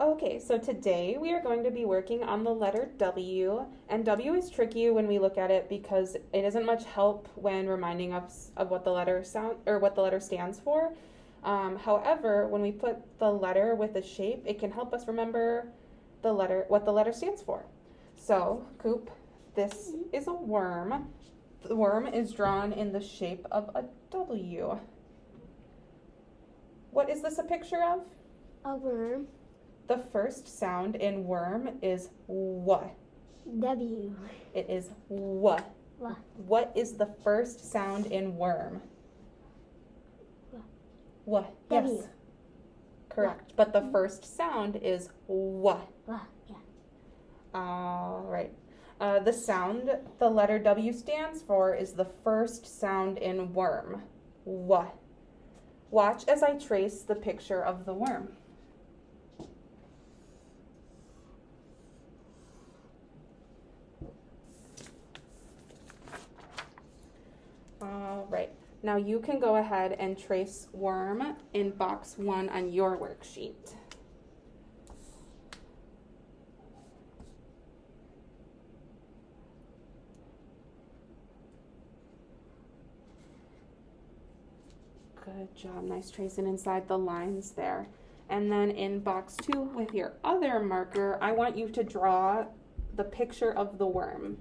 Okay, so today we are going to be working on the letter W, and W is tricky when we look at it because it isn't much help when reminding us of what the letter sound or what the letter stands for. However, when we put the letter with a shape, it can help us remember what the letter stands for. So, Coop, this is a worm. The worm is drawn in the shape of a W. What is this a picture of? A worm. The first sound in worm is W. W. It is W. W. What is the first sound in worm? W. Yes. W. Correct. But the first sound is W. W. Yeah. All right. The sound the letter W stands for is the first sound in worm. W. Watch as I trace the picture of the worm. All right. Now you can go ahead and trace worm in box 1 on your worksheet. Good job. Nice tracing inside the lines there. And then in box 2 with your other marker, I want you to draw the picture of the worm.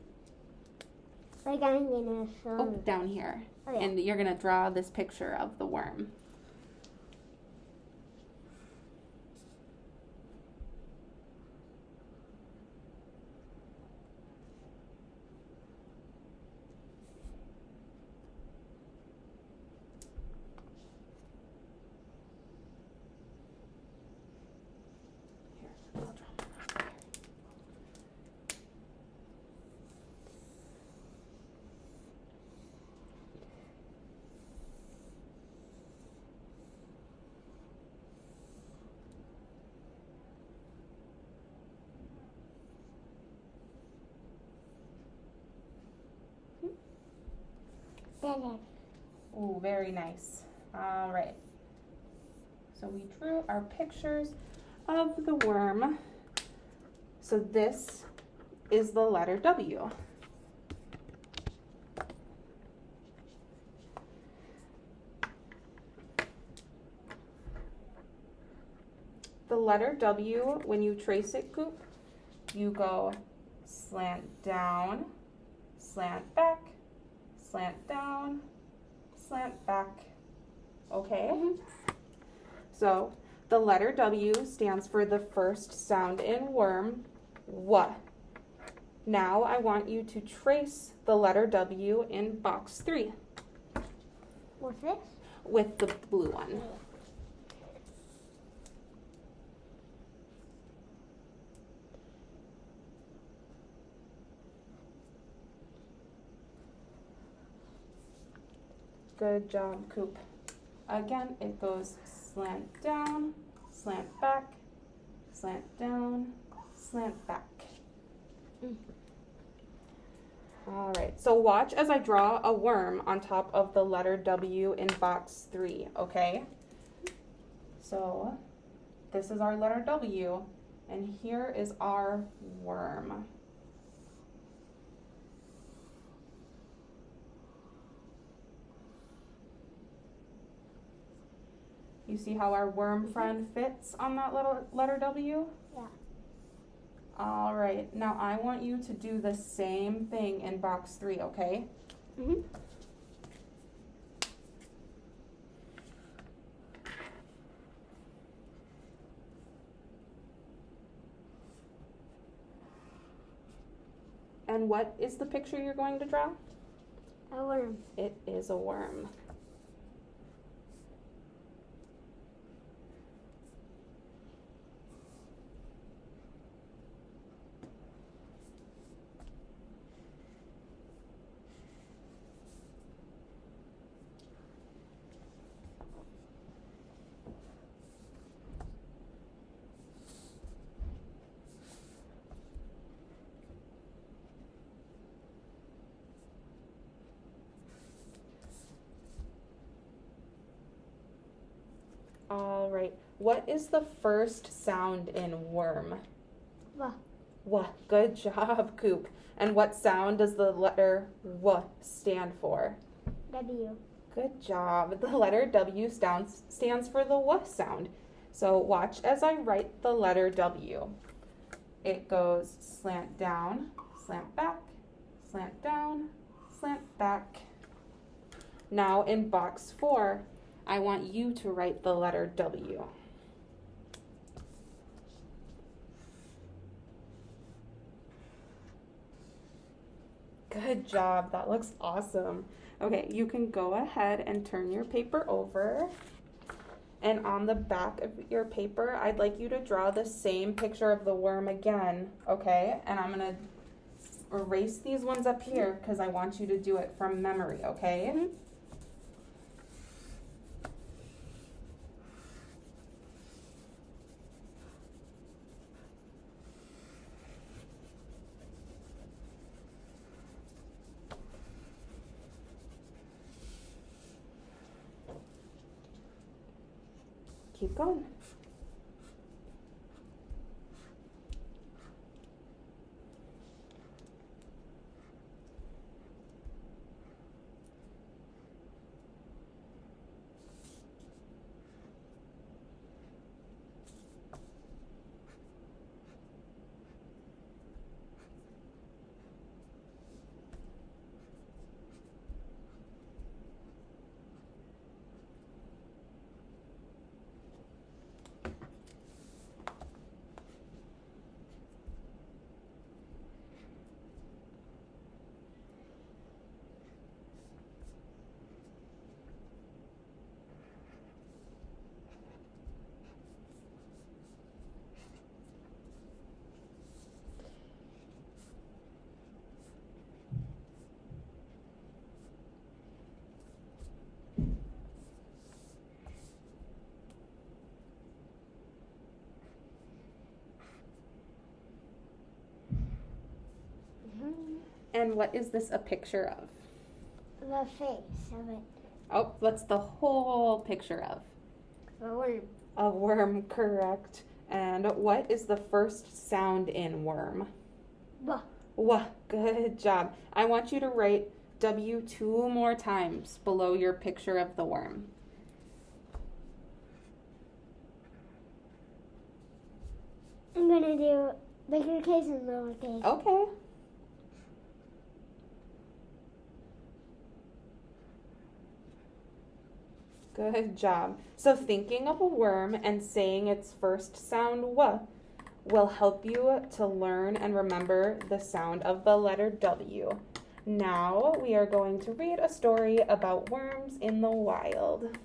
Like I'm gonna show. Oh, down here. Oh, yeah. And you're going to draw this picture of the worm. Here, I'll draw one. Then Ooh, very nice. All right. So we drew our pictures of the worm. So this is the letter W. The letter W, when you trace it, Coop, you go slant down, slant back, slant down, slant back. Okay? So the letter W stands for the first sound in worm, W. Now I want you to trace the letter W in box 3 what's this? with the blue one. Good job, Coop. Again, it goes slant down, slant back, slant down, slant back. All right, so watch as I draw a worm on top of the letter W in box 3, okay? So this is our letter W, and here is our worm. You see how our worm friend fits on that little letter W? Yeah. All right, now I want you to do the same thing in box 3, okay? And what is the picture you're going to draw? A worm. It is a worm. What is the first sound in worm? W. W. Good job, Coop. And what sound does the letter W stand for? W. Good job. The letter W stands for the W sound. So watch as I write the letter W. It goes slant down, slant back, slant down, slant back. Now in box 4, I want you to write the letter W. Good job. That looks awesome. Okay, you can go ahead and turn your paper over. And on the back of your paper, I'd like you to draw the same picture of the worm again, okay? And I'm going to erase these ones up here because I want you to do it from memory, okay? Mm-hmm. Keep going. And what is this a picture of? The face of it. Oh, what's the whole picture of? A worm. A worm, correct. And what is the first sound in worm? W. W. Good job. I want you to write W 2 more times below your picture of the worm. I'm gonna do bigger case and lower case. Okay. Good job. So thinking of a worm and saying its first sound W will help you to learn and remember the sound of the letter W. Now we are going to read a story about worms in the wild.